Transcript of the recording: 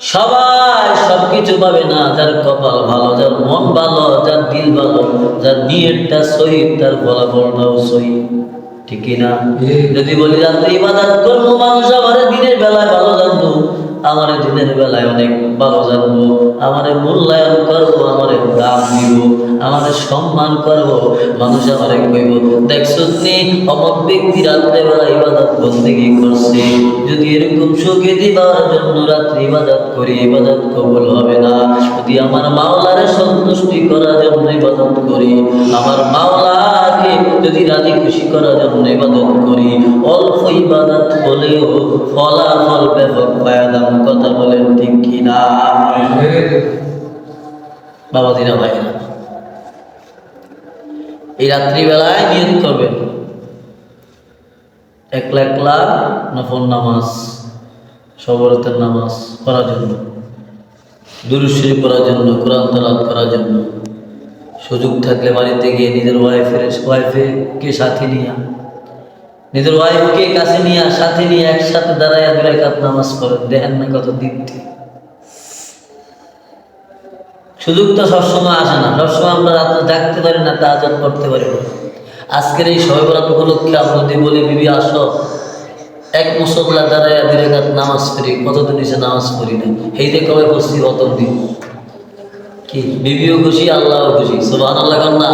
সবাই সবকিছু পাবে না, যার কপাল ভালো, যার মন ভালো, যার দিল ভালো, যার নিয়তটা সহি, তার ফলাফলটাও সহি। ঠিক না? যদি বলি রাত্রে ইবাদত করবো, মানুষ আমার দিনের বেলায় ভালো জানবো, আমার দিনের বেলায় অনেক ভালো জানবো, আমার মূল্যায়ন করবো, আমার দাম দিব, আমার সম্মান করবো, মানুষ আমার কইব দেখছো নি অমুক ব্যক্তি রাত্রে বেলা ইবাদত বন্দেগী করছে। যদি এরকম সুখে দিবার জন্য রাত্রে ইবাদত করি, ইবাদত কবুল হবে না। যদি আমার মাওলারে সন্তুষ্টি করার জন্য ইবাদত করি, আমার মাওলাকে যদি রাজি খুশি করার জন্য ইবাদত করি, অল্প ইবাদত হলেও ফলাফল ব্যাপক পায়ালাম। কথা বলেন ঠিক কিনা? বাবা দিনা ভাই না, এই রাত্রিবেলায় নিয়ত করবেন একলা একলা নফল নামাজ, সবরতের নামাজ পড়ার জন্য, দুরূদ শরীফ পড়ার জন্য, কোরআন তেলাওয়াত করার জন্য। সুযোগ থাকলে বাড়িতে গিয়ে নিজের ওয়াইফকে সাথে নিয়ে, নিজের ওয়াইফকে কাছে নিয়ে, সাথে নিয়ে একসাথে দাঁড়ায় 2 রাকাত নামাজ পড়েন। দেখেন না কত তৃপ্তি। সুযোগ তো সবসময় আসে না, সবসময় আমরা রাত্রে জাগতে পারি না, তাহাজ্জুদ পড়তে পারি না। আজকের এই শবে বরাত উপলক্ষে আমরা যদি বলি বিবি আসো, এক মুসল্লা দাঁড়ায় 2 রাকাত নামাজ পড়ি, কতদিন এসে নামাজ পড়ি না, এই যে কবে বসছি অত দিন। কি বিবিও খুশি, আল্লাহও খুশি। সুবহানাল্লাহ।